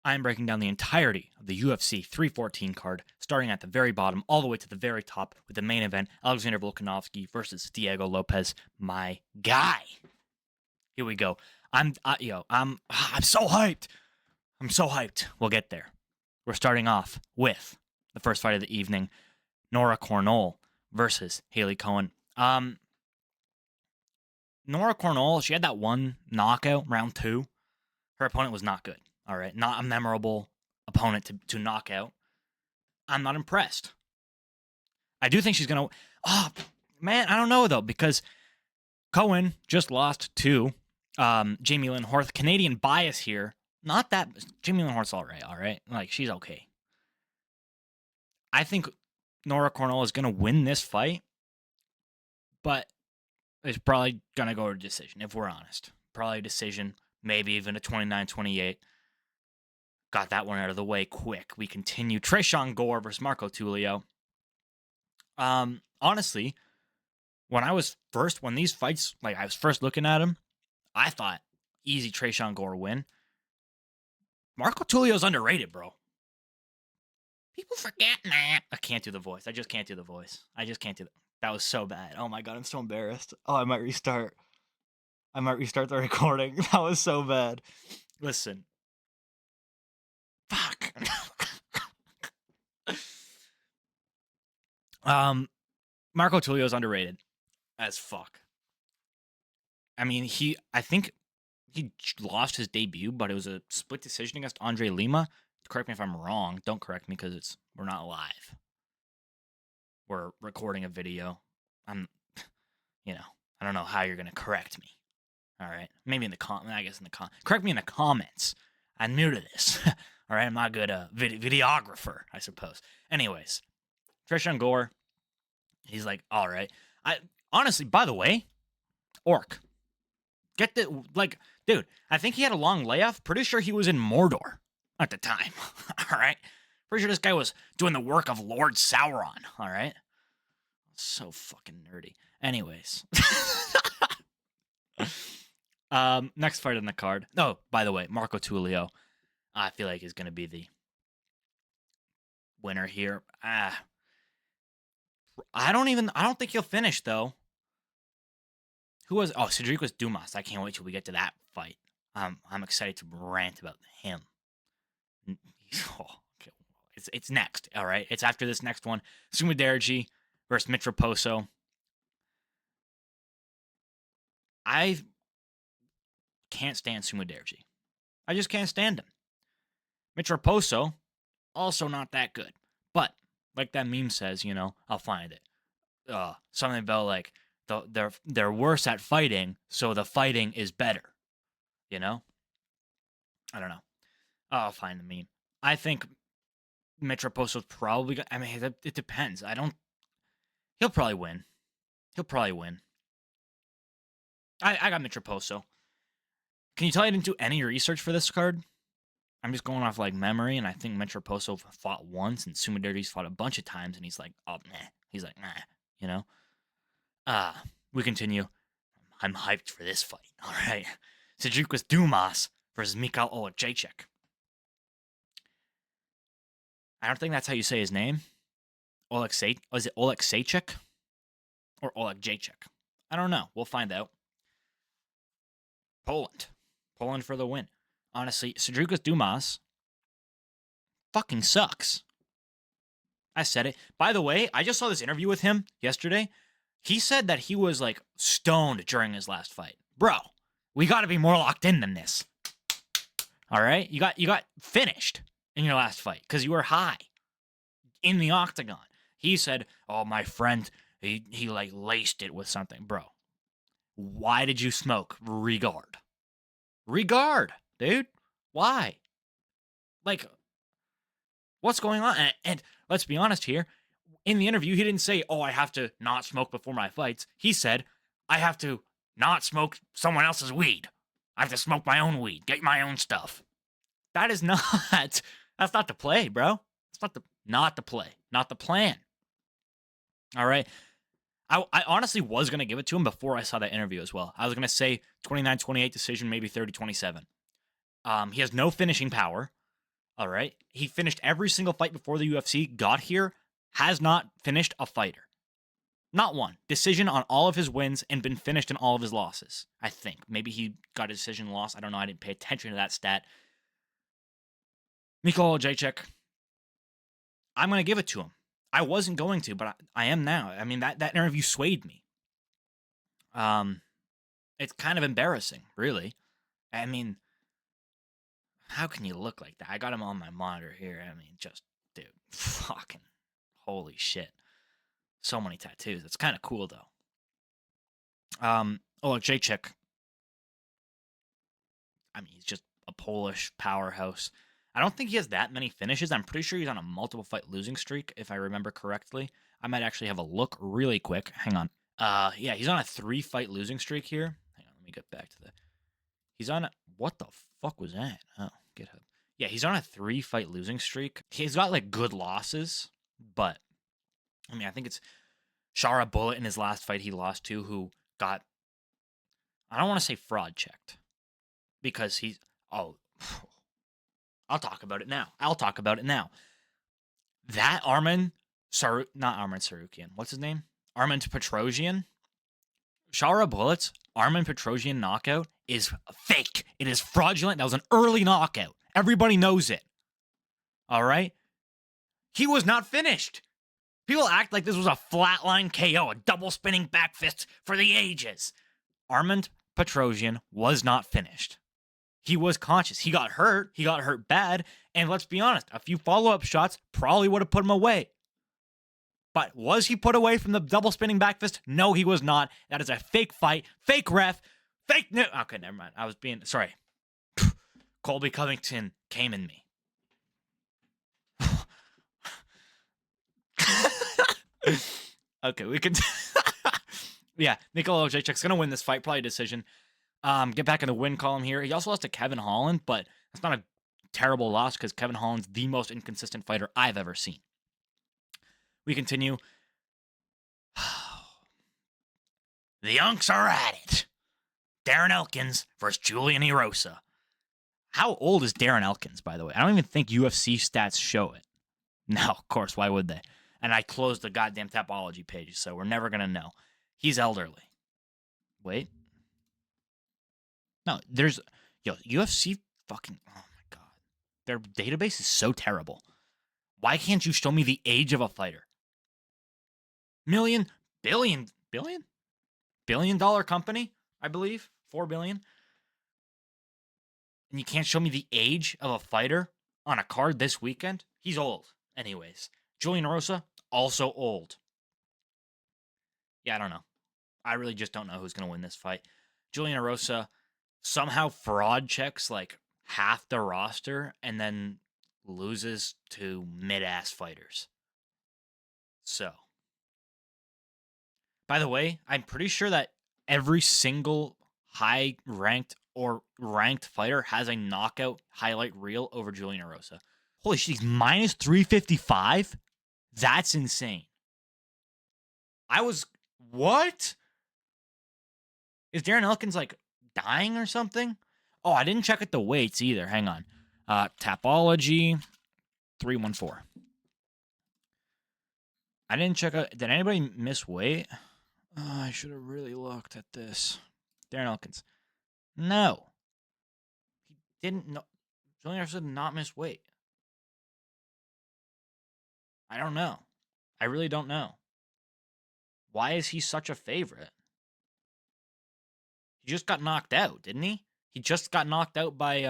I'm breaking down the entirety of the UFC 314 card, starting at the very bottom all the way to the very top with the main event, Alexander Volkanovski versus Diego Lopes, my guy. Here we go. I'm so hyped. I'm so hyped. We'll get there. We're starting off with the first fight of the evening, Nora Cornolle versus Haley Cowan. Nora Cornolle, she had that one knockout, round 2. Her opponent was not good. All right, not a memorable opponent to knock out. I'm not impressed. I do think she's going to... Oh, man, I don't know, though, because Cowan just lost to Jamie Lynn Horth. Canadian bias here. Not that... Jamie Lynn Horth's all right? Like, she's okay. I think Nora Cornolle is going to win this fight, but it's probably going to go to decision, if we're honest. Probably a decision, maybe even a 29-28. Got that one out of the way quick. We continue. Tresean Gore versus Marco Tulio. Honestly, when these fights, like I was first looking at them, I thought easy Tresean Gore win. Marco Tulio's underrated, bro. People forget, man. I can't do the voice. I just can't do the voice. That was so bad. Oh my God, I'm so embarrassed. Oh, I might restart the recording. That was so bad. Listen. Fuck. Marco Tulio's underrated as fuck. I mean, I think he lost his debut, but it was a split decision against Andre Lima. Correct me if I'm wrong. Don't correct me because we're not live. We're recording a video. I don't know how you're gonna correct me. All right, maybe in the correct me in the comments. I'm new to this. All right, I'm not a good videographer, I suppose. Anyways, Tresean Gore, he's like, all right. Honestly, by the way, Orc, dude, I think he had a long layoff. Pretty sure he was in Mordor at the time. All right, pretty sure this guy was doing the work of Lord Sauron. All right, so fucking nerdy. Anyways, next fight on the card. Oh, by the way, Marco Tulio, I feel like is going to be the winner here. I don't think he'll finish, though. Cedric was Dumas. I can't wait till we get to that fight. I'm excited to rant about him. Okay. It's next, all right? It's after this next one. Sumaderji versus Mitroposo. I can't stand Sumaderji. I just can't stand him. Mitroposo, also not that good. But, like that meme says, I'll find it. Something about, like, they're worse at fighting, so the fighting is better. I don't know. I'll find the meme. I think Mitroposo's probably... it depends. He'll probably win. I got Mitroposo. Can you tell I didn't do any research for this card? I'm just going off, like, memory, and I think Mitroposo fought once, and Sumaderji's fought a bunch of times, and he's like, oh, nah. He's like, nah, we continue. I'm hyped for this fight, all right? Cedric with Dumas versus Mikhail Oleksiejczuk. I don't think that's how you say his name. Is it Oleksiejczuk? Or Oleksiejczuk? I don't know. We'll find out. Poland for the win. Honestly, Cedric with Dumas fucking sucks. I said it. By the way, I just saw this interview with him yesterday. He said that he was, like, stoned during his last fight. Bro, we got to be more locked in than this. All right? You got finished in your last fight because you were high in the octagon. He said, oh, my friend, he like, laced it with something. Bro, why did you smoke? Regard, dude. Why? Like, what's going on? And let's be honest here. In the interview, he didn't say, oh, I have to not smoke before my fights. He said, I have to not smoke someone else's weed. I have to smoke my own weed, get my own stuff. That's not the play, bro. It's not the play, not the plan. All right. I honestly was going to give it to him before I saw that interview as well. I was going to say 29-28 decision, maybe 30-27. He has no finishing power. All right. He finished every single fight before the UFC got here, has not finished a fighter. Not one. Decision on all of his wins and been finished in all of his losses, I think. Maybe he got a decision loss. I don't know. I didn't pay attention to that stat. Oleksiejczuk, I'm going to give it to him. I wasn't going to, but I am now. I mean, that interview swayed me. It's kind of embarrassing, really. I mean, how can you look like that? I got him on my monitor here. I mean, just, dude, fucking holy shit. So many tattoos. It's kind of cool, though. Oleksiejczuk, I mean, he's just a Polish powerhouse. I don't think he has that many finishes. I'm pretty sure he's on a multiple fight losing streak, if I remember correctly. I might actually have a look really quick. Hang on. Yeah, he's on a 3-fight losing streak here. Hang on, let me get back to the... He's on a... What the fuck was that? Oh, GitHub. Yeah, he's on a 3-fight losing streak. He's got, like, good losses, but... I mean, I think it's Shara Bullet in his last fight he lost to, who got... I don't want to say fraud checked. Because he's... Oh... I'll talk about it now. That not Arman Sarukian. What's his name? Arman Petrosian. Shara Bullet's Arman Petrosian knockout is fake. It is fraudulent. That was an early knockout. Everybody knows it. All right? He was not finished. People act like this was a flatline KO, a double spinning back fist for the ages. Arman Petrosian was not finished. He was conscious. He got hurt. He got hurt bad. And let's be honest, a few follow-up shots probably would have put him away. But was he put away from the double spinning back fist? No, he was not. That is a fake fight, fake ref, fake news. Okay, never mind. I was being... Sorry. Colby Covington came in me. Okay, we can... Yeah, Oleksiejczuk's going to win this fight, probably decision. Get back in the win column here. He also lost to Kevin Holland, but that's not a terrible loss because Kevin Holland's the most inconsistent fighter I've ever seen. We continue. The Unks are at it. Darren Elkins versus Julian Erosa. How old is Darren Elkins, by the way? I don't even think UFC stats show it. No, of course, why would they? And I closed the goddamn Tapology page, so we're never going to know. He's elderly. Wait. No, there's... Yo, UFC fucking... Oh, my God. Their database is so terrible. Why can't you show me the age of a fighter? Billion dollar company, I believe. 4 billion. And you can't show me the age of a fighter on a card this weekend? He's old. Anyways. Julian Erosa, also old. Yeah, I don't know. I really just don't know who's going to win this fight. Julian Erosa somehow fraud checks like half the roster and then loses to mid-ass fighters. So, by the way, I'm pretty sure that every single high-ranked or ranked fighter has a knockout highlight reel over Julian Erosa. Holy shit, he's minus 355? That's insane. What? Is Darren Elkins, like, dying or something? Oh, I didn't check at the weights either. Hang on. Tapology 314. I didn't check out. Did anybody miss weight? Oh, I should have really looked at this. Darren Elkins. No. He didn't know. Julian Erosa did not miss weight. I don't know. I really don't know. Why is he such a favorite? He just got knocked out, didn't he? He just got knocked out by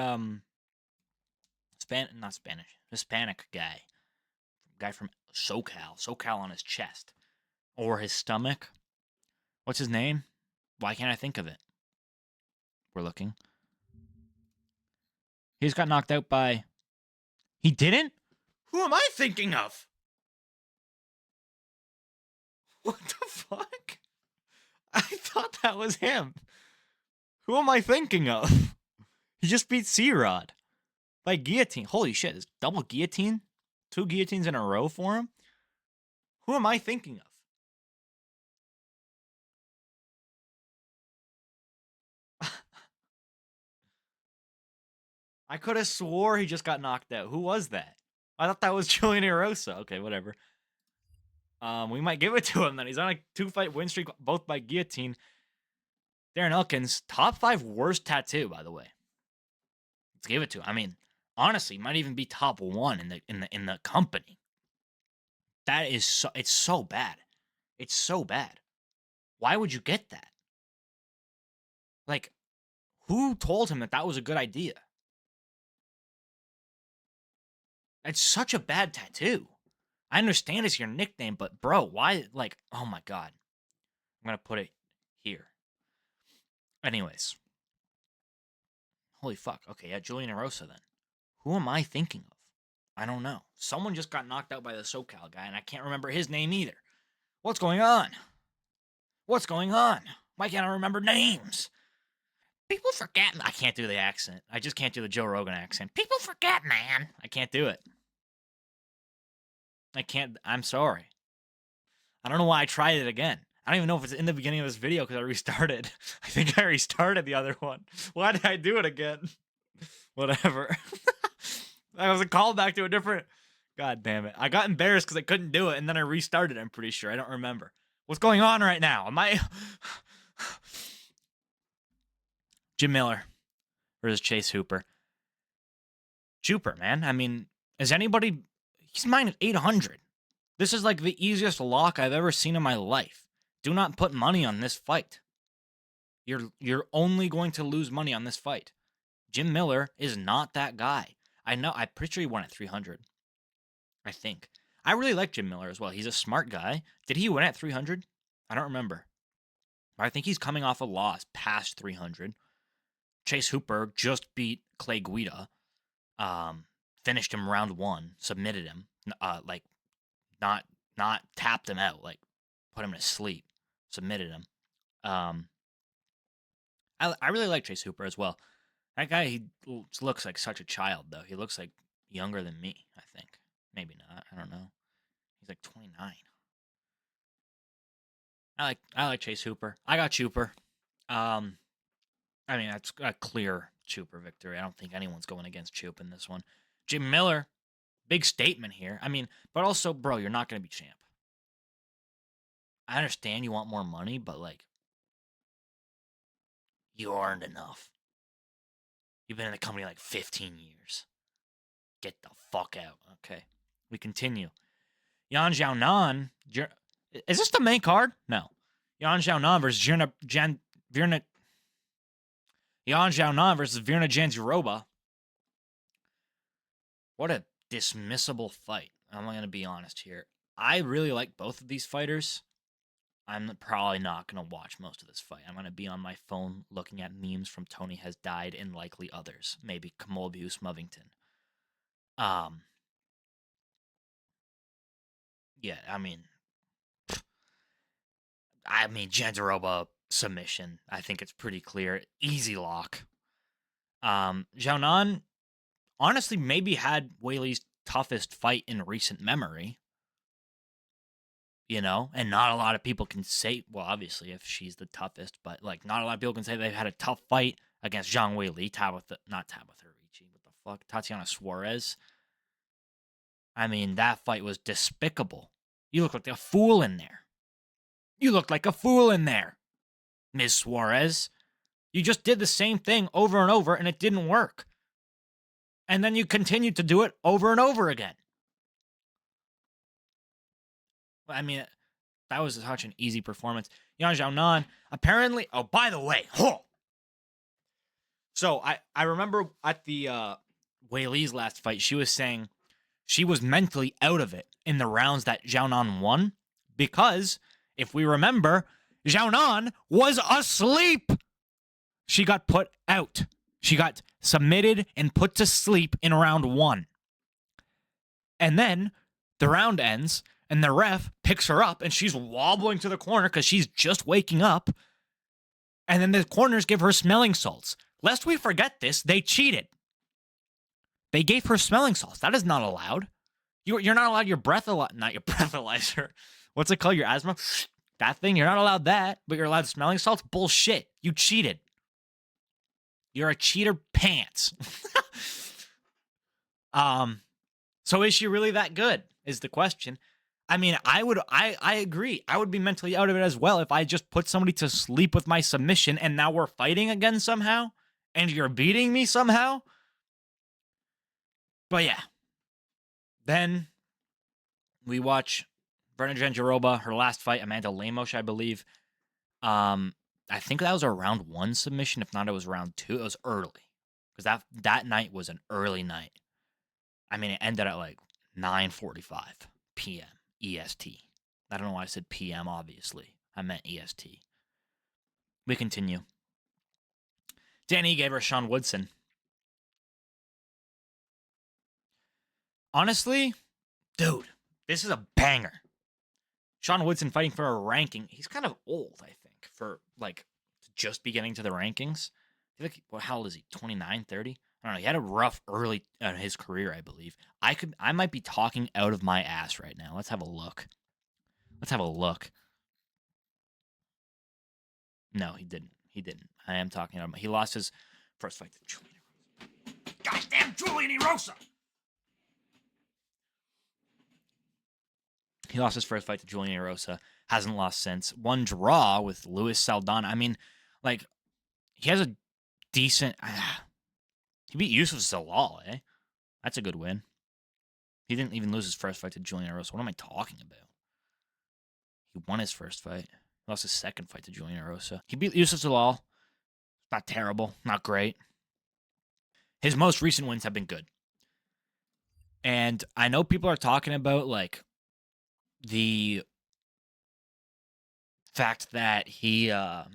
Hispanic guy from SoCal on his chest or his stomach. What's his name? Why can't I think of it? We're looking. He just got knocked out by... He didn't? Who am I thinking of? What the fuck? I thought that was him. Who am I thinking of? He just beat C-Rod by guillotine. Holy shit, is double guillotine? 2 guillotines in a row for him? Who am I thinking of? I could have swore he just got knocked out. Who was that? I thought that was Julian Erosa. Okay, whatever. We might give it to him then. He's on a 2-fight win streak, both by guillotine. Darren Elkins, top 5 worst tattoo, by the way. Let's give it to him. I mean, honestly, might even be top 1 in the company. That is so, it's so bad. It's so bad. Why would you get that? Like, who told him that that was a good idea? It's such a bad tattoo. I understand it's your nickname, but bro, why? Like, oh my God. I'm going to put it here. Anyways. Holy fuck. Okay, yeah, Julian Erosa then. Who am I thinking of? I don't know. Someone just got knocked out by the SoCal guy, and I can't remember his name either. What's going on? What's going on? Why can't I remember names? People forget. I can't do the accent. I just can't do the Joe Rogan accent. People forget, man. I can't do it. I can't. I'm sorry. I don't know why I tried it again. I don't even know if it's in the beginning of this video because I restarted. I think I restarted the other one. Why did I do it again? Whatever. That was a callback to a different... God damn it. I got embarrassed because I couldn't do it, and then I restarted, I'm pretty sure. I don't remember. What's going on right now? Am I... Jim Miller versus Chase Hooper. Hooper, man. I mean, is anybody... He's minus 800. This is like the easiest lock I've ever seen in my life. Do not put money on this fight. You're only going to lose money on this fight. Jim Miller is not that guy. I know. I'm pretty sure he won at 300. I think. I really like Jim Miller as well. He's a smart guy. Did he win at 300? I don't remember. But I think he's coming off a loss past 300. Chase Hooper just beat Clay Guida. Finished him round 1. Submitted him. Not tapped him out. Like, put him to sleep. Submitted him. I really like Chase Hooper as well. That guy, he looks like such a child, though. He looks like younger than me, I think. Maybe not. I don't know. He's like 29. I like Chase Hooper. I got Hooper. I mean, that's a clear Hooper victory. I don't think anyone's going against Hooper in this one. Jim Miller, big statement here. I mean, but also, bro, you're not going to be champ. I understand you want more money, but, like, you earned enough. You've been in the company like 15 years. Get the fuck out. Okay. We continue. Xiaonan. Is this the main card? No. Xiaonan versus Virna Jandiroba. What a dismissible fight. I'm going to be honest here. I really like both of these fighters. I'm probably not going to watch most of this fight. I'm going to be on my phone looking at memes from Tony Has Died and likely others. Maybe Kamolbius Movington. Yeah, I mean, Jandiroba submission. I think it's pretty clear. Easy lock. Xiaonan, honestly, maybe had Weili's toughest fight in recent memory. You know, and not a lot of people can say, well, obviously, if she's the toughest, but, like, not a lot of people can say they've had a tough fight against Zhang Weili, not Tabitha Ricci, what the fuck, Tatiana Suarez. I mean, that fight was despicable. You look like a fool in there. You look like a fool in there, Ms. Suarez. You just did the same thing over and over, and it didn't work. And then you continued to do it over and over again. I mean, that was such an easy performance. Yan Xiaonan, apparently... Oh, by the way. So, I remember at the Weili's last fight, she was saying she was mentally out of it in the rounds that Xiaonan won because, if we remember, Xiaonan was asleep. She got put out. She got submitted and put to sleep in round 1. And then the round ends... And the ref picks her up, and she's wobbling to the corner because she's just waking up. And then the corners give her smelling salts. Lest we forget this, they cheated. They gave her smelling salts. That is not allowed. You're not allowed your not your breathalyzer. What's it called? Your asthma? That thing? You're not allowed that, but you're allowed smelling salts? Bullshit. You cheated. You're a cheater pants. So is she really that good? Is the question. I mean, I agree. I would be mentally out of it as well if I just put somebody to sleep with my submission and now we're fighting again somehow and you're beating me somehow. But yeah. Then we watch Brenda Jandiroba, her last fight, Amanda Lemos, I believe. I think that was a round 1 submission. If not, it was round 2. It was early. Because that night was an early night. I mean, it ended at like 9:45 p.m. EST. I don't know why I said PM, obviously. I meant EST. We continue. Danny gave her Sean Woodson. Honestly, dude, this is a banger. Sean Woodson fighting for a ranking. He's kind of old, I think, for like just beginning to the rankings. I feel like, well, how old is he? 29, 30? I don't know. He had a rough early in his career, I believe. I might be talking out of my ass right now. Let's have a look. No, he didn't. I am talking about him. He lost his first fight to Julian Erosa. Goddamn Julian Erosa! He lost his first fight to Julian Erosa. Hasn't lost since. One draw with Luis Saldana. I mean, like, he has a decent... he beat Yusuf Zalal, eh? That's a good win. He didn't even lose his first fight to Julian Erosa. What am I talking about? He won his first fight. He lost his second fight to Julian Erosa. He beat Yusuf Zalal. Not terrible. Not great. His most recent wins have been good. And I know people are talking about, like, the fact that he had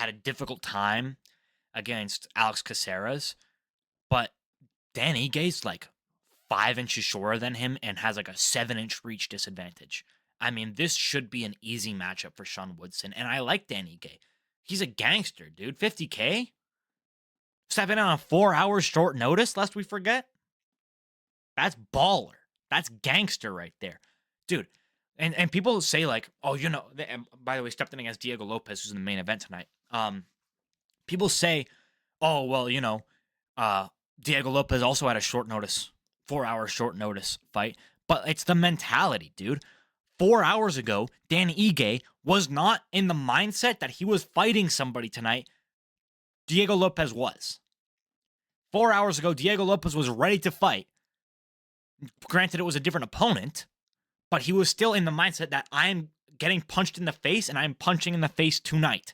a difficult time against Alex Caceres, but Dan Igue's like 5 inches shorter than him and has like a 7-inch reach disadvantage. I mean, this should be an easy matchup for Sean Woodson, and I like Dan Ige. He's a gangster, dude. 50K? Stepping on a 4 hours short notice, lest we forget? That's baller. That's gangster right there. Dude, and people say like, oh, you know, by the way, stepped in against Diego Lopes, who's in the main event tonight. People say, oh, well, you know, Diego Lopes also had a short notice, 4 hour short notice fight, but it's the mentality, dude. 4 hours ago, Dan Ige was not in the mindset that he was fighting somebody tonight. Diego Lopes was. 4 hours ago, Diego Lopes was ready to fight. Granted, it was a different opponent, but he was still in the mindset that I'm getting punched in the face and I'm punching in the face tonight.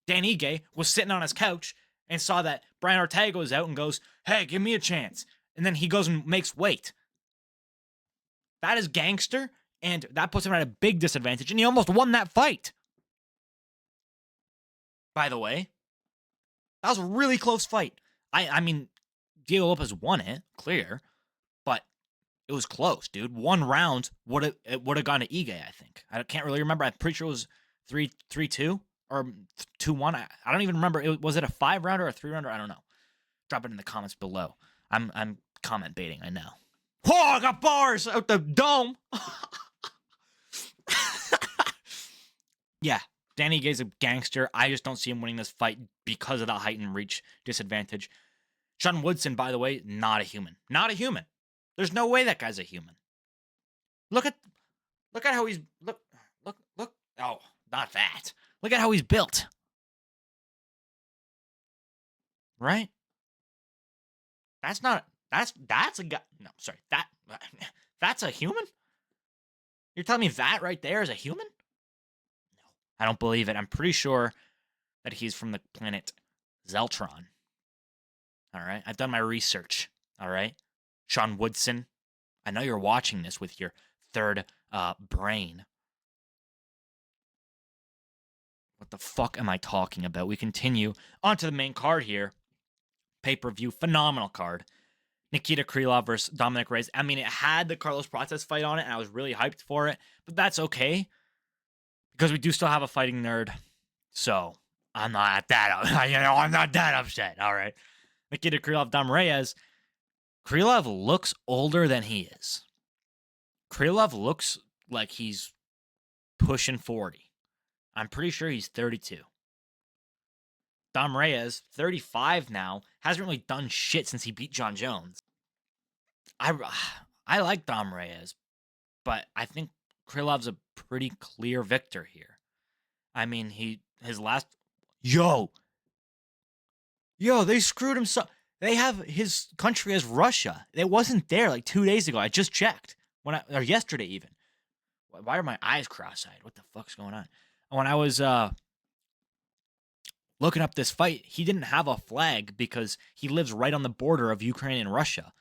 Dan Ige was sitting on his couch and saw that Brian Ortega was out and goes, hey, give me a chance. And then he goes and makes weight. That is gangster, and that puts him at a big disadvantage, and he almost won that fight. By the way, that was a really close fight. I mean, Diego Lopes won it, clear, but it was close, dude. 1 round would have gone to Ige, I think. I can't really remember. I'm pretty sure it was 3-2 or 2-1. I don't even remember. Was it a 5-rounder or a 3-rounder? I don't know. Drop it in the comments below. I'm comment baiting, I know. Oh, I got bars out the dome. Yeah, Danny Ige's a gangster. I just don't see him winning this fight because of the height and reach disadvantage. Sean Woodson, by the way, not a human. Not a human. There's no way that guy's a human. Look at how he's look. Oh, not that. Look at how he's built. Right? That's a guy. No, sorry. That's a human? You're telling me that right there is a human? No, I don't believe it. I'm pretty sure that he's from the planet Zeltron. All right? I've done my research. All right? Sean Woodson, I know you're watching this with your third brain. What the fuck am I talking about? We continue on to the main card here. Pay-per-view, phenomenal card. Nikita Krylov versus Dominic Reyes. I mean, it had the Carlos Prates fight on it, and I was really hyped for it, but that's okay because we do still have a fighting nerd, so I'm not that upset. All right, Nikita Krylov, Dom Reyes. Krylov looks older than he is. Krylov looks like he's pushing 40. I'm pretty sure he's 32. Dom Reyes, 35 now, hasn't really done shit since he beat John Jones. I like Dom Reyes, but I think Krylov's a pretty clear victor here. I mean, his last yo, they screwed him so. They have his country as Russia. It wasn't there like 2 days ago. I just checked or yesterday even. Why are my eyes cross-eyed? What the fuck's going on? When I was looking up this fight, he didn't have a flag because he lives right on the border of Ukraine and Russia,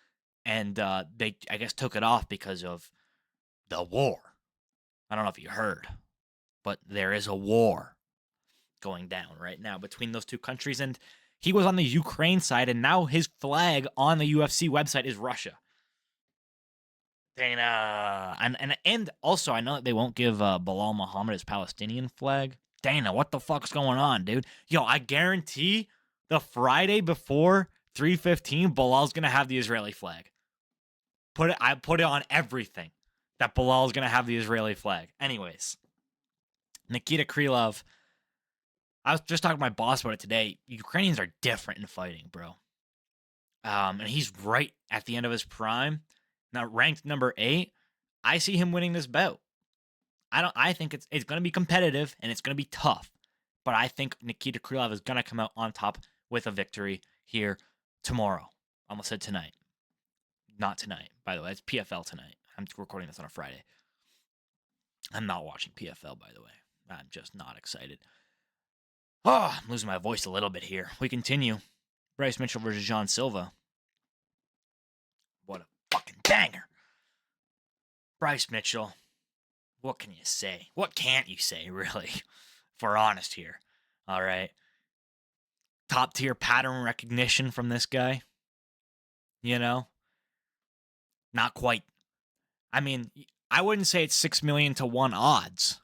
and they, I guess, took it off because of the war. I don't know if you heard, but there is a war going down right now between those two countries, and he was on the Ukraine side, and now his flag on the UFC website is Russia. Dana, and also I know that they won't give Bilal Muhammad his Palestinian flag. Dana, what the fuck's going on, dude? Yo, I guarantee the Friday before 3:15, Bilal's gonna have the Israeli flag. I put it on everything that Bilal's gonna have the Israeli flag. Anyways, Nikita Krylov. I was just talking to my boss about it today. Ukrainians are different in fighting, bro. And he's right at the end of his prime. Now, ranked number 8, I see him winning this bout. I think it's going to be competitive and it's going to be tough. But I think Nikita Krylov is going to come out on top with a victory here tomorrow. Almost said tonight. Not tonight, by the way. It's PFL tonight. I'm recording this on a Friday. I'm not watching PFL, by the way. I'm just not excited. Oh, I'm losing my voice a little bit here. We continue. Bryce Mitchell versus John Silva. What a fucking banger. Bryce Mitchell. What can you say? What can't you say, really? If we're honest here. All right. Top tier pattern recognition from this guy. You know? Not quite. I mean, I wouldn't say it's 6 million to 1 odds.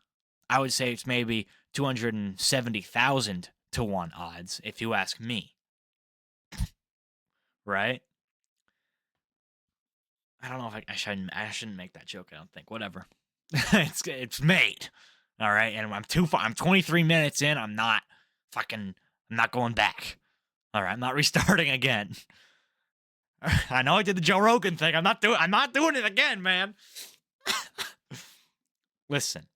I would say it's maybe 270,000 to 1 odds, if you ask me. Right? I don't know if I shouldn't make that joke, I don't think. Whatever. it's made. All right, and I'm 23 minutes in. I'm not going back. All right, I'm not restarting again. I know I did the Joe Rogan thing. I'm not doing it again, man. Listen.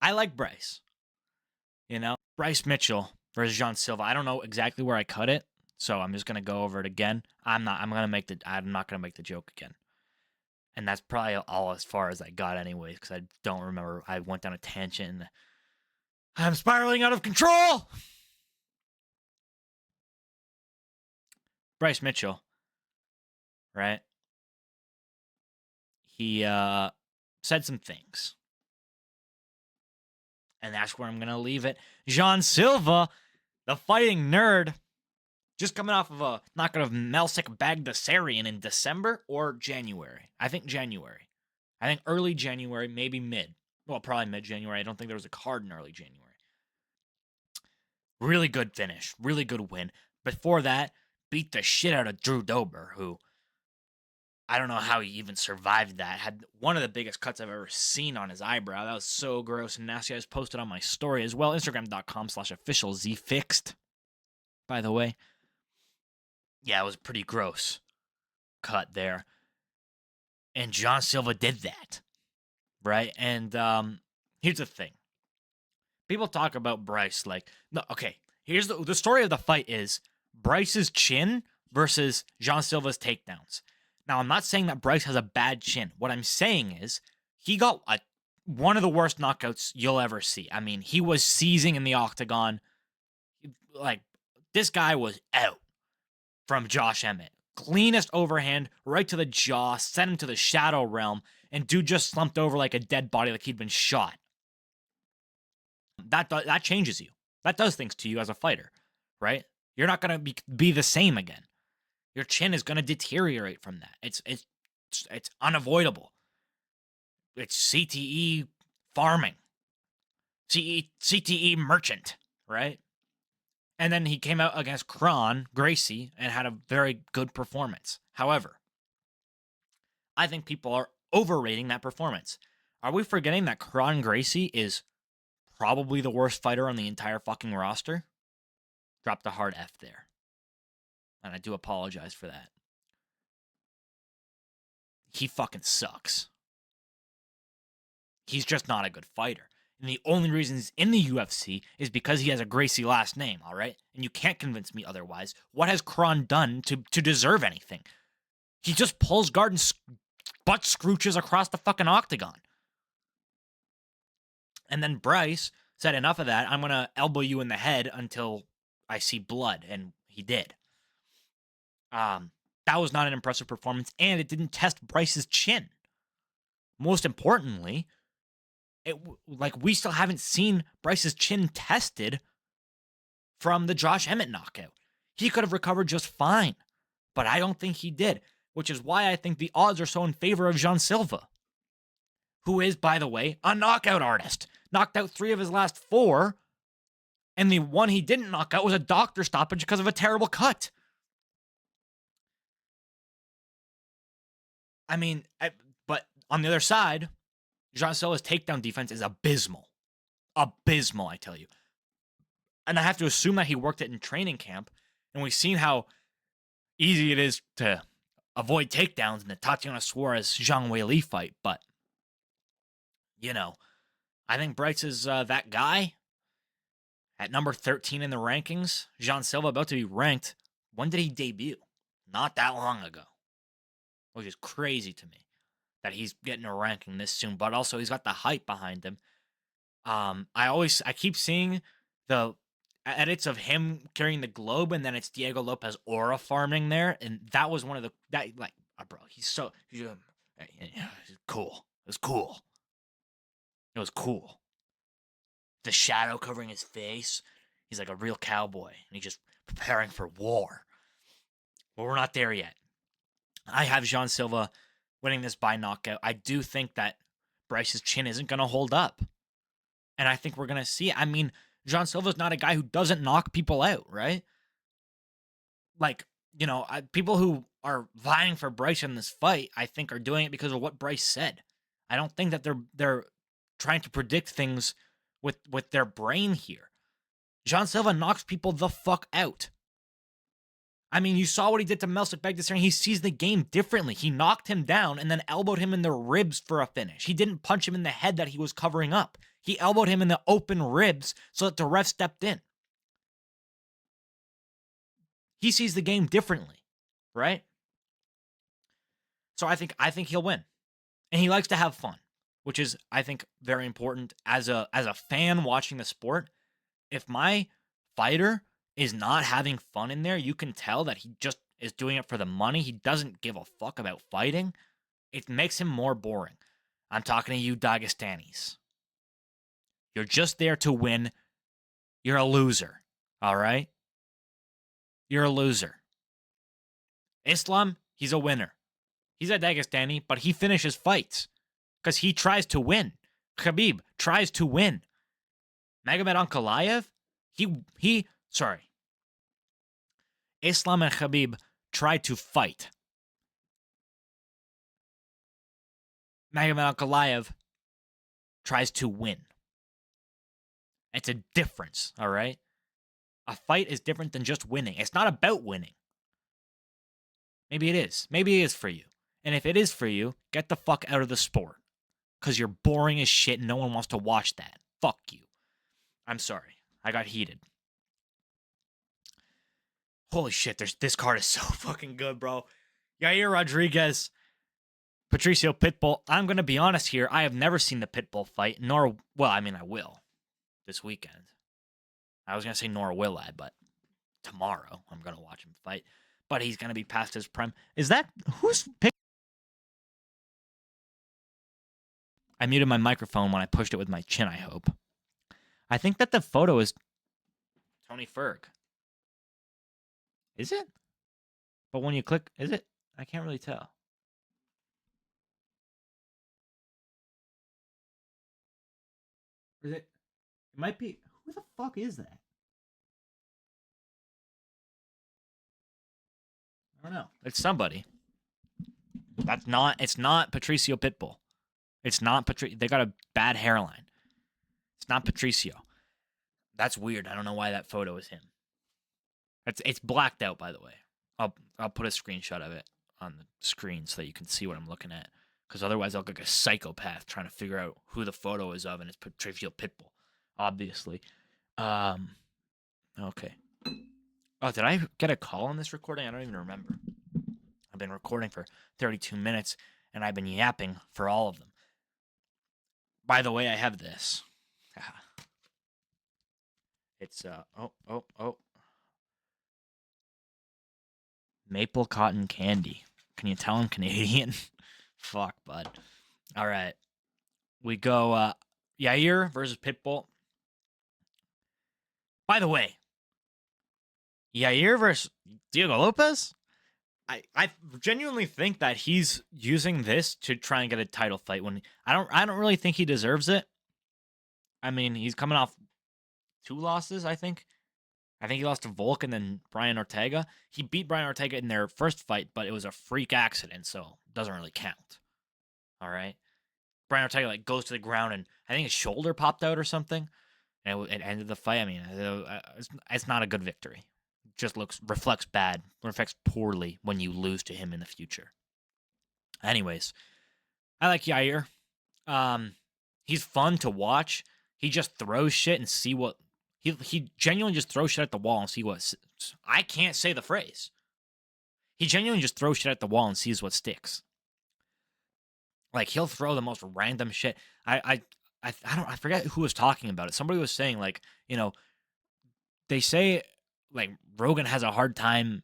I like Bryce. You know, Bryce Mitchell versus John Silva. I don't know exactly where I cut it, so I'm just gonna go over it again. I'm not gonna make the joke again. And that's probably all as far as I got anyway, because I don't remember. I went down a tangent and I'm spiraling out of control. Bryce Mitchell, right? He said some things. And that's where I'm going to leave it. John Silva, the fighting nerd, just coming off of a knockout of Melsik Bagdasaryan in December or January. I think January. I think early January, maybe mid. Well, probably mid-January. I don't think there was a card in early January. Really good finish. Really good win. Before that, beat the shit out of Drew Dober, who I don't know how he even survived that. Had one of the biggest cuts I've ever seen on his eyebrow. That was so gross and nasty. I just posted on my story as well. Instagram.com/officialzfixed. By the way. Yeah, it was pretty gross cut there. And John Silva did that. Right? And here's the thing. People talk about Bryce like, no, okay, here's the story of the fight is Bryce's chin versus John Silva's takedowns. Now, I'm not saying that Bryce has a bad chin. What I'm saying is he got one of the worst knockouts you'll ever see. I mean, he was seizing in the octagon. Like, this guy was out from Josh Emmett. Cleanest overhand, right to the jaw, sent him to the shadow realm, and dude just slumped over like a dead body like he'd been shot. That changes you. That does things to you as a fighter, right? You're not going to be the same again. Your chin is going to deteriorate from that. It's unavoidable. It's CTE farming. CTE merchant, right? And then he came out against Gracie and had a very good performance. However, I think people are overrating that performance. Are we forgetting that Gracie is probably the worst fighter on the entire fucking roster? Drop the hard F there. and I do apologize for that. He fucking sucks. He's just not a good fighter. And the only reason he's in the UFC is because he has a Gracie last name, all right? And you can't convince me otherwise. What has Kron done to deserve anything? He just pulls guard and butt scrooches across the fucking octagon. And then Bryce said, enough of that. I'm going to elbow you in the head until I see blood. And he did. That was not an impressive performance, and it didn't test Bryce's chin. Most importantly, we still haven't seen Bryce's chin tested from the Josh Emmett knockout. He could have recovered just fine, but I don't think he did, which is why I think the odds are so in favor of Jean Silva, who is, by the way, a knockout artist. Knocked out 3 of his last 4, and the one he didn't knock out was a doctor stoppage because of a terrible cut. I mean, but on the other side, Jean Silva's takedown defense is abysmal. Abysmal, I tell you. And I have to assume that he worked it in training camp, and we've seen how easy it is to avoid takedowns in the Tatiana Suarez-Zhang Weili fight, but, you know, I think Bryce is that guy at number 13 in the rankings. Jean Silva about to be ranked. When did he debut? Not that long ago. Which is crazy to me that he's getting a ranking this soon, but also he's got the hype behind him. I keep seeing the edits of him carrying the globe, and then it's Diego Lopes aura farming there, and that was one of bro, he's cool. It was cool. It was cool. The shadow covering his face. He's like a real cowboy, and he's just preparing for war. But we're not there yet. I have Jean Silva winning this by knockout. I do think that Bryce's chin isn't going to hold up. And I think we're going to see it. I mean, Jean Silva's not a guy who doesn't knock people out, right? Like, you know, people who are vying for Bryce in this fight, I think are doing it because of what Bryce said. I don't think that they're trying to predict things with their brain here. Jean Silva knocks people the fuck out. I mean, you saw what he did to Melsik Baghdasaryan. He sees the game differently. He knocked him down and then elbowed him in the ribs for a finish. He didn't punch him in the head that he was covering up. He elbowed him in the open ribs so that the ref stepped in. He sees the game differently, right? So I think he'll win. And he likes to have fun, which is, I think, very important as a fan watching the sport. If my fighter is not having fun in there, you can tell that he just is doing it for the money. He doesn't give a fuck about fighting. It makes him more boring. I'm talking to you Dagestanis. You're just there to win. You're a loser, all right? You're a loser. Islam, he's a winner. He's a Dagestani, but he finishes fights because he tries to win. Khabib tries to win. Magomed Ankalaev, Islam and Khabib tried to fight. Magomed Ankalaev tries to win. It's a difference, all right? A fight is different than just winning. It's not about winning. Maybe it is. Maybe it is for you. And if it is for you, get the fuck out of the sport. Because you're boring as shit and no one wants to watch that. Fuck you. I'm sorry. I got heated. Holy shit, this card is so fucking good, bro. Yair Rodriguez, Patricio Pitbull. I'm going to be honest here. I have never seen the Pitbull fight, I will this weekend. I was going to say nor will I, but tomorrow I'm going to watch him fight. But he's going to be past his prime. Who's pick? I muted my microphone when I pushed it with my chin, I hope. I think that the photo is Tony Ferg. Is it? But when you click, is it? I can't really tell. Is it? It might be. Who the fuck is that? I don't know. It's somebody. It's not Patricio Pitbull. It's not Patricio. They got a bad hairline. It's not Patricio. That's weird. I don't know why that photo is him. It's blacked out, by the way. I'll put a screenshot of it on the screen so that you can see what I'm looking at. Because otherwise, I'll look like a psychopath trying to figure out who the photo is of, and it's Patricio Pitbull, obviously. Okay. Oh, did I get a call on this recording? I don't even remember. I've been recording for 32 minutes, and I've been yapping for all of them. By the way, I have this. It's maple cotton candy. Can you tell I'm Canadian? Fuck, bud. All right. We go Yair versus Pitbull. By the way, Yair versus Diego Lopes? I genuinely think that he's using this to try and get a title fight when I don't really think he deserves it. I mean, he's coming off 2 losses, I think. I think he lost to Volk and then Brian Ortega. He beat Brian Ortega in their first fight, but it was a freak accident, so it doesn't really count. All right. Brian Ortega goes to the ground and I think his shoulder popped out or something, and it ended the fight. I mean, it's not a good victory. It just reflects poorly when you lose to him in the future. Anyways, I like Yair. He's fun to watch. He just throws shit and see what he genuinely just throws shit at the wall and see what. I can't say the phrase. He genuinely just throws shit at the wall and sees what sticks. He'll throw the most random shit. I forget who was talking about it. Somebody was saying they say Rogan has a hard time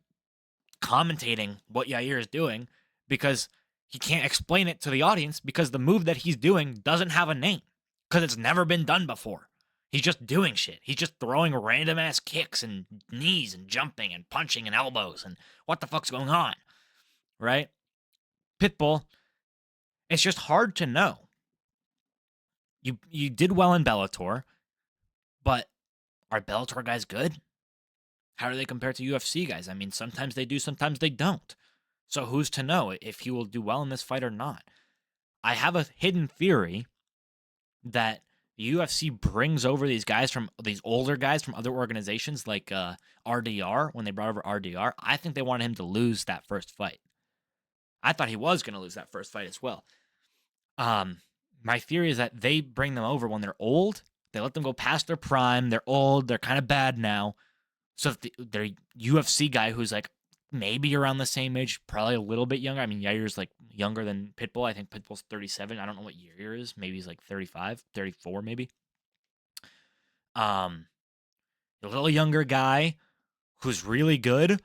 commentating what Yair is doing because he can't explain it to the audience because the move that he's doing doesn't have a name because it's never been done before. He's just doing shit. He's just throwing random ass kicks and knees and jumping and punching and elbows and what the fuck's going on, right? Pitbull. It's just hard to know. You did well in Bellator, but are Bellator guys good? How do they compare to UFC guys? I mean, sometimes they do, sometimes they don't. So who's to know if he will do well in this fight or not? I have a hidden theory that the UFC brings over these older guys from other organizations like RDR. When they brought over RDR, I think they wanted him to lose that first fight. I thought he was going to lose that first fight as well. My theory is that they bring them over when they're old. They let them go past their prime. They're old. They're kind of bad now. So if their UFC guy who's maybe around the same age, probably a little bit younger. I mean, Yair's younger than Pitbull. I think Pitbull's 37. I don't know what Yair is. Maybe he's 35, 34 maybe. A little younger guy who's really good,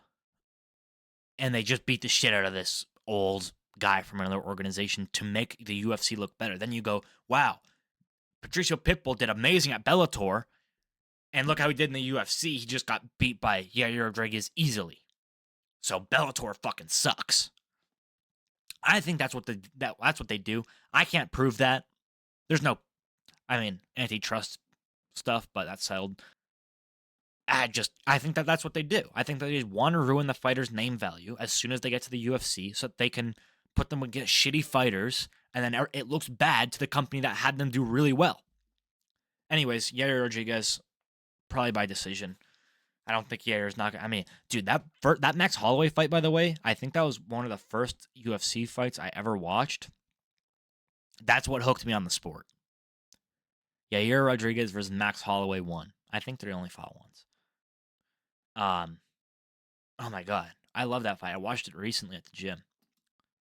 and they just beat the shit out of this old guy from another organization to make the UFC look better. Then you go, wow, Patricio Pitbull did amazing at Bellator, and look how he did in the UFC. He just got beat by Yair Rodriguez easily. So Bellator fucking sucks. I think that's what they do. I can't prove that. There's no, antitrust stuff, but that's settled. I think that's what they do. I think they just want to ruin the fighter's name value as soon as they get to the UFC so that they can put them against shitty fighters, and then it looks bad to the company that had them do really well. Anyways, Yair Rodriguez, probably by decision. I don't think Yair's not. Dude, that Max Holloway fight, by the way, I think that was one of the first UFC fights I ever watched. That's what hooked me on the sport. Yair Rodriguez versus Max Holloway won. I think they only fought once. Oh my god, I love that fight. I watched it recently at the gym.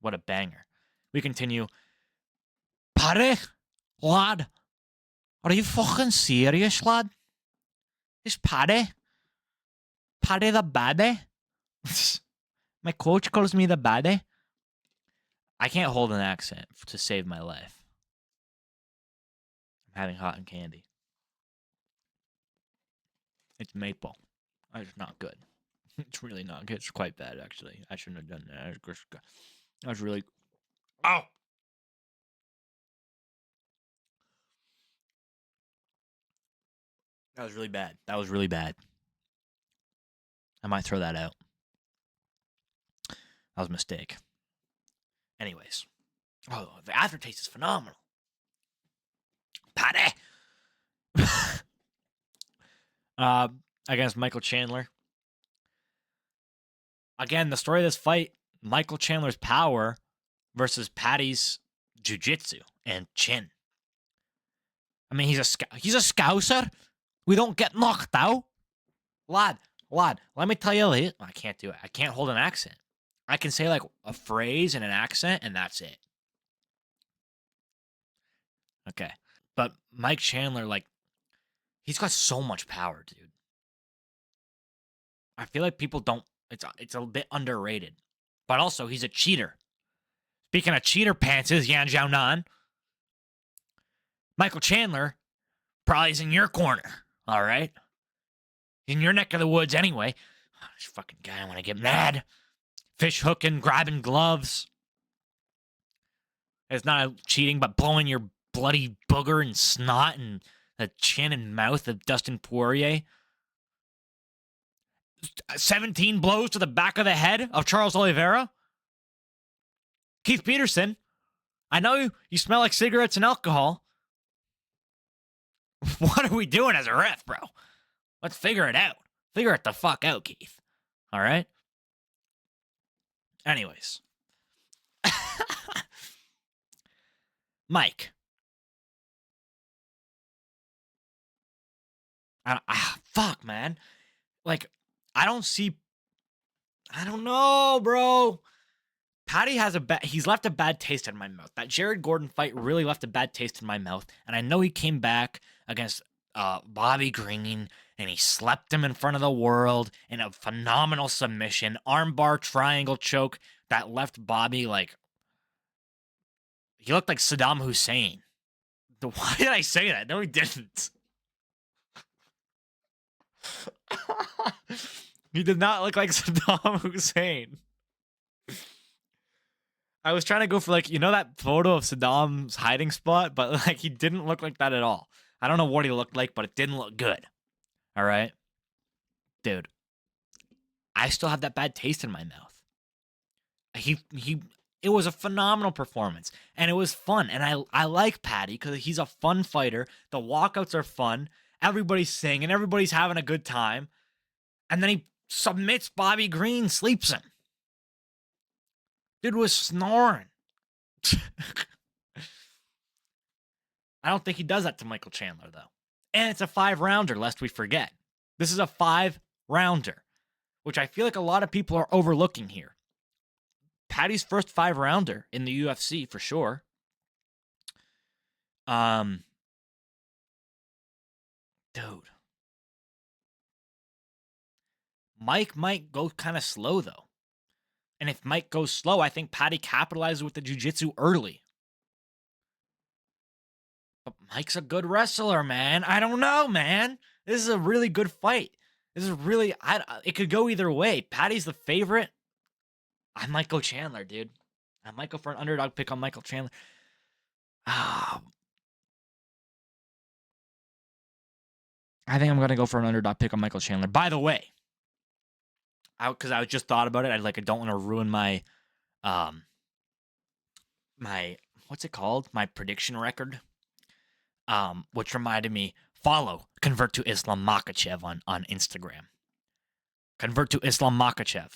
What a banger. We continue. Paddy, lad, are you fucking serious, lad? Is Paddy the Baddy? My coach calls me the Baddy. I can't hold an accent to save my life. I'm having hot and candy. It's maple. It's not good. It's really not good. It's quite bad, actually. I shouldn't have done that. That was really... Oh! That was really bad. I might throw that out. That was a mistake. Anyways. Oh, the aftertaste is phenomenal. Paddy! Against Michael Chandler. again, the story of this fight, Michael Chandler's power versus Paddy's jiu-jitsu and chin. I mean, he's a scouser. We don't get knocked out. Lad, let me tell you, I can't do it. I can't hold an accent. I can say like a phrase and an accent, and that's it. Okay. But Mike Chandler, like, he's got so much power, dude. I feel like people don't, it's a bit underrated. But also, he's a cheater. Speaking of cheater pants, is Xiaonan. Michael Chandler probably is in your corner, all right? In your neck of the woods anyway. Oh, this fucking guy, I want to get mad. Fish hooking, grabbing gloves. It's not cheating, but blowing your bloody booger and snot and the chin and mouth of Dustin Poirier. 17 blows to the back of the head of Charles Oliveira. Keith Peterson, I know you smell like cigarettes and alcohol. What are we doing as a ref, bro? Let's figure it out. Figure it the fuck out, Keith. All right? Anyways. Mike. Fuck, man. Like, I don't know, bro. Paddy has he's left a bad taste in my mouth. That Jared Gordon fight really left a bad taste in my mouth. And I know he came back against Bobby Green, and he slept him in front of the world in a phenomenal submission, armbar triangle choke that left Bobby like, he looked like Saddam Hussein. Why did I say that? No, he didn't. He did not look like Saddam Hussein. I was trying to go for, like, you know that photo of Saddam's hiding spot? But, like, he didn't look like that at all. I don't know what he looked like, but it didn't look good. All right? Dude. I still have that bad taste in my mouth. It was a phenomenal performance. And it was fun. And I like Paddy because he's a fun fighter. The walkouts are fun. Everybody's singing. Everybody's having a good time. And then he submits Bobby Green, sleeps him. Dude was snoring. I don't think he does that to Michael Chandler, though. And it's a 5-rounder, lest we forget. This is a 5-rounder, which I feel like a lot of people are overlooking here. Paddy's first 5-rounder in the UFC, for sure. Dude. Mike might go kind of slow, though. And if Mike goes slow, I think Paddy capitalizes with the jiu-jitsu early. But Mike's a good wrestler, man. I don't know, man. This is a really good fight. This is really, it could go either way. Paddy's the favorite. I might go Chandler, dude. I might go for an underdog pick on Michael Chandler. I think I'm going to go for an underdog pick on Michael Chandler. By the way, because I just thought about it, I don't want to ruin my, what's it called? My prediction record. Which reminded me, follow Convert to Islam Makhachev on Instagram. Convert to Islam Makhachev.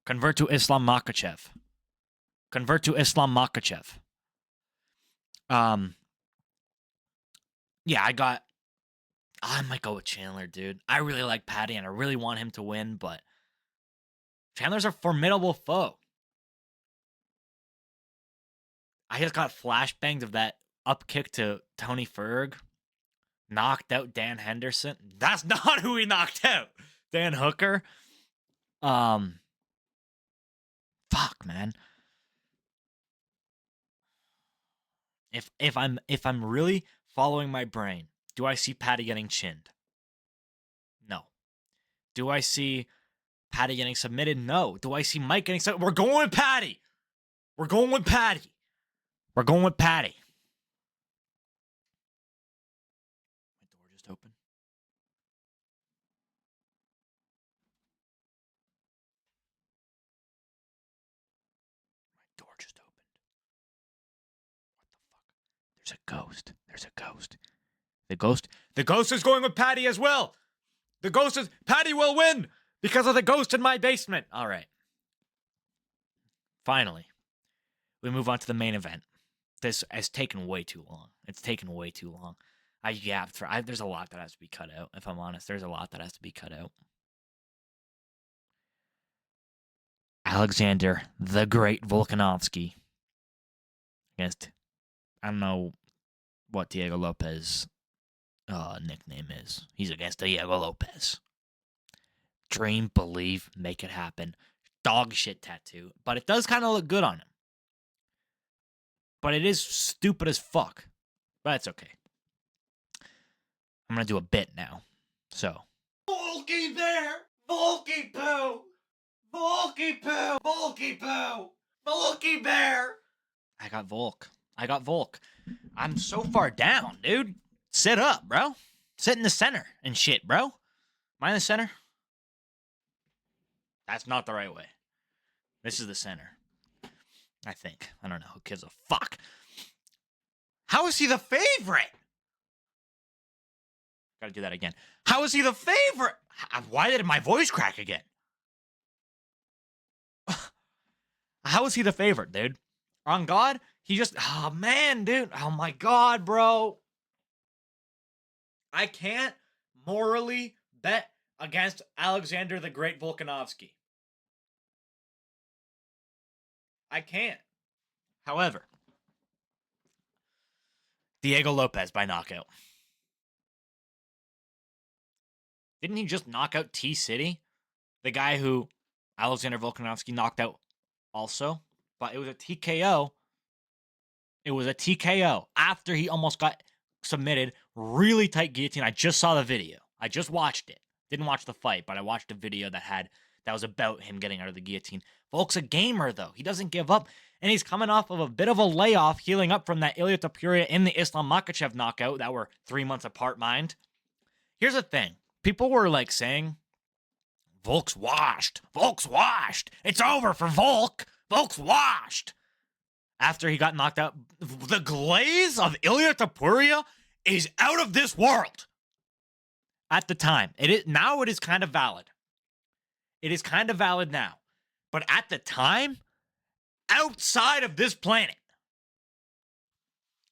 Convert to Islam Makhachev. Convert to Islam Makhachev. Yeah, I might go with Chandler, dude. I really like Paddy, and I really want him to win, but Chandler's a formidable foe. I just got flashbangs of that up kick to Tony Ferg. Knocked out Dan Henderson. That's not who he knocked out. Dan Hooker. Fuck, man. If I'm really following my brain, do I see Paddy getting chinned? No. Do I see Paddy getting submitted? No. Do I see Mike getting submitted? We're going with Paddy. We're going with Paddy. We're going with Paddy. My door just opened. My door just opened. What the fuck? There's a ghost. There's a ghost. The ghost is going with Paddy as well. The ghost is, Paddy will win. Because of the ghost in my basement. All right. Finally, we move on to the main event. This has taken way too long. It's taken way too long. I yapped for. There's a lot that has to be cut out. If I'm honest, there's a lot that has to be cut out. Alexander the Great Volkanovski against, I don't know what Diego Lopes' nickname is. He's against Diego Lopes. Dream, believe, make it happen. Dog shit tattoo, but it does kind of look good on him. But it is stupid as fuck. But it's okay. I'm going to do a bit now. So. Volky there! VOLKYPOOH! VOLKYPOOH! VOLKYPOOH! Volky bear! I got Volk. I'm so far down, dude. Sit up, bro. Sit in the center and shit, bro. Am I in the center? That's not the right way. This is the center. I think. I don't know. Who gives a fuck? How is he the favorite? Gotta do that again. How is he the favorite? Why did my voice crack again? How is he the favorite, dude? On God? He just... Oh, man, dude. Oh, my God, bro. I can't morally bet against Alexander the Great Volkanovski. I can't. However, Diego Lopes by knockout. Didn't he just knock out T-City? The guy who Alexander Volkanovski knocked out also. But it was a TKO. It was a TKO after he almost got submitted. Really tight guillotine. I just saw the video. I just watched it. Didn't watch the fight, but I watched a video that was about him getting out of the guillotine. Volk's a gamer, though. He doesn't give up. And he's coming off of a bit of a layoff, healing up from that Ilia Topuria in the Islam Makhachev knockout that were 3 months apart, mind. Here's the thing. People were like saying, Volk's washed. Volk's washed. It's over for Volk. Volk's washed. After he got knocked out, the glaze of Ilia Topuria is out of this world. At the time. Now it is kind of valid. It is kind of valid now. But at the time, outside of this planet.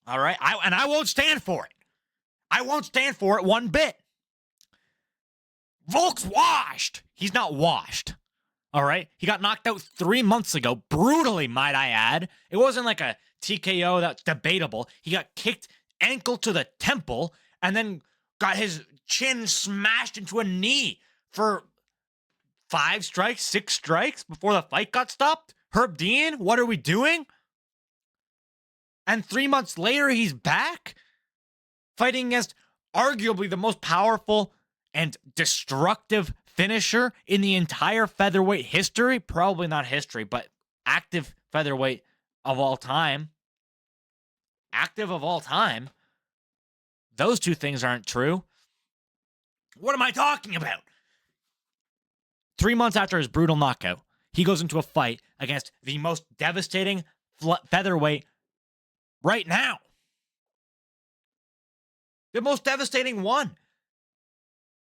All right? I won't stand for it. I won't stand for it one bit. Volk's washed. He's not washed. All right? He got knocked out 3 months ago. Brutally, might I add. It wasn't like a TKO that's debatable. He got kicked ankle to the temple and then got his chin smashed into a knee for 5 strikes, 6 strikes before the fight got stopped. Herb Dean, what are we doing? And 3 months later, he's back fighting against arguably the most powerful and destructive finisher in the entire featherweight history. Probably not history, but active featherweight of all time. Active of all time. Those two things aren't true. What am I talking about? 3 months after his brutal knockout, he goes into a fight against the most devastating featherweight right now. The most devastating one.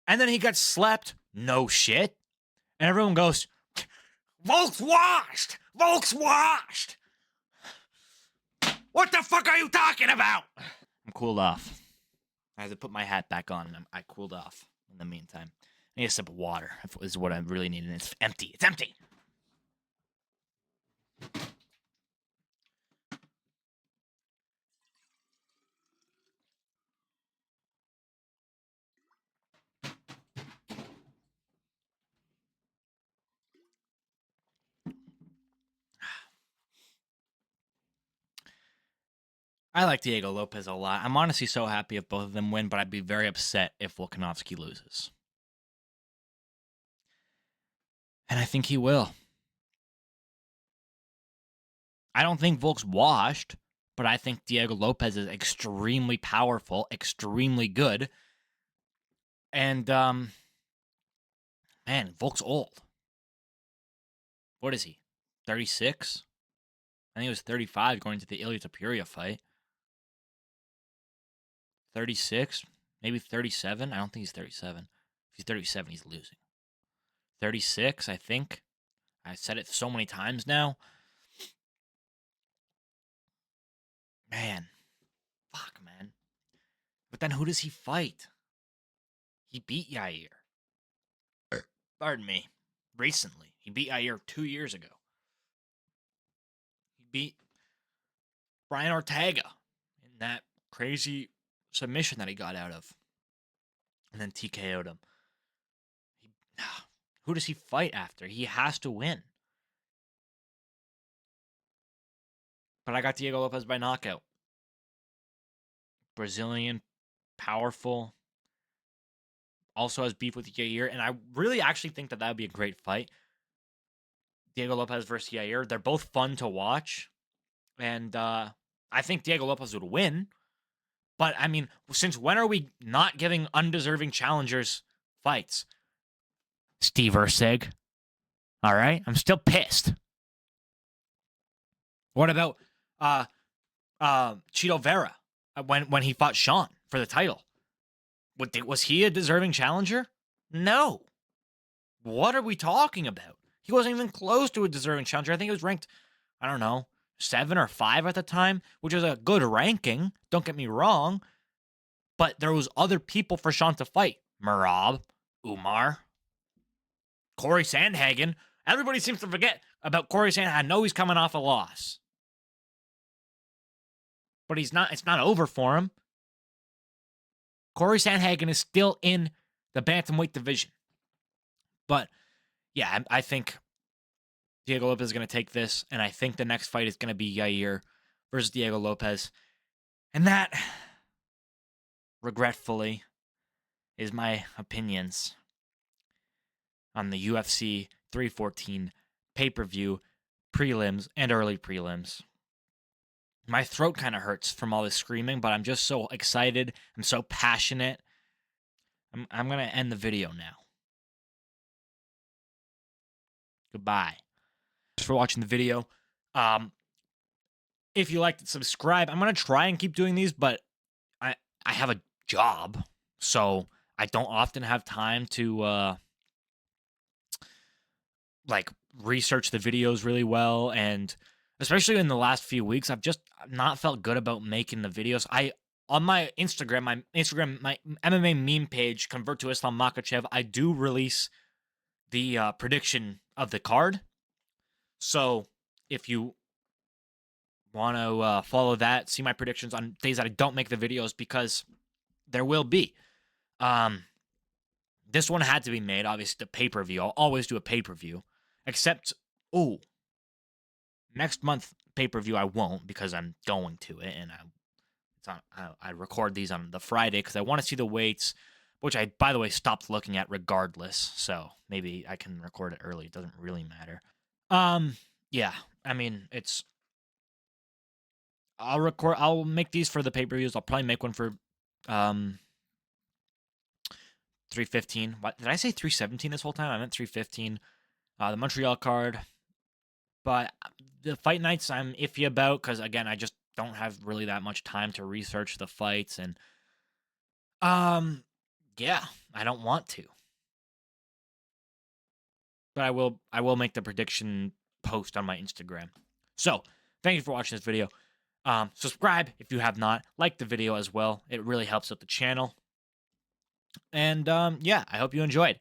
And then he got slept. No shit. And everyone goes, Volk's washed! Volk's washed! What the fuck are you talking about? I'm cooled off. I had to put my hat back on, and I cooled off in the meantime. I need a sip of water. Is what I really need, and it's empty. It's empty. I like Diego Lopes a lot. I'm honestly so happy if both of them win, but I'd be very upset if Volkanovski loses. And I think he will. I don't think Volk's washed, but I think Diego Lopes is extremely powerful, extremely good. And, man, Volk's old. What is he? 36? I think he was 35 going to the Ilia Topuria fight. 36? Maybe 37? I don't think he's 37. If he's 37, he's losing. 36, I think. I said it so many times now. Man. Fuck, man. But then who does he fight? He beat Yair. Pardon me. Recently. He beat Yair 2 years ago. He beat Brian Ortega in that crazy submission that he got out of. And then TKO'd him. Who does he fight after? He has to win. But I got Diego Lopes by knockout. Brazilian, powerful. Also has beef with Yair. And I really actually think that would be a great fight. Diego Lopes versus Yair. They're both fun to watch. And I think Diego Lopes would win. But, I mean, since when are we not giving undeserving challengers fights? Steve Erceg. All right? I'm still pissed. What about Chito Vera when he fought Sean for the title? Was he a deserving challenger? No. What are we talking about? He wasn't even close to a deserving challenger. I think he was ranked, I don't know, 7 or 5 at the time, which is a good ranking. Don't get me wrong. But there was other people for Sean to fight. Merab, Umar, Corey Sandhagen. Everybody seems to forget about Corey Sandhagen. I know he's coming off a loss. But it's not over for him. Corey Sandhagen is still in the bantamweight division. But, yeah, I think Diego Lopes is going to take this, and I think the next fight is going to be Yair versus Diego Lopes. And that, regretfully, is my opinions on the UFC 314 pay-per-view prelims and early prelims. My throat kind of hurts from all this screaming, but I'm just so excited. I'm so passionate. I'm going to end the video now. Goodbye. Thanks for watching the video. If you liked it, subscribe. I'm going to try and keep doing these, but I have a job, so I don't often have time to research the videos really well, and especially in the last few weeks, I've just not felt good about making the videos. On my Instagram, my MMA meme page, Convert to Islam Makhachev, I do release the prediction of the card. So if you want to follow that, see my predictions on days that I don't make the videos, because there will be. This one had to be made, obviously, the pay-per-view. I'll always do a pay-per-view. Except, next month pay-per-view I won't, because I'm going to it, and I record these on the Friday because I want to see the weights, which I, by the way, stopped looking at regardless, so maybe I can record it early. It doesn't really matter. Yeah, I mean, I'll make these for the pay-per-views. I'll probably make one for 315. What did I say? 317 this whole time? I meant 315. The Montreal card. But the fight nights I'm iffy about because, again, I just don't have really that much time to research the fights, and yeah, I don't want to. But I will make the prediction post on my Instagram. So, thank you for watching this video. Subscribe if you have not. Like the video as well. It really helps out the channel. And yeah, I hope you enjoyed.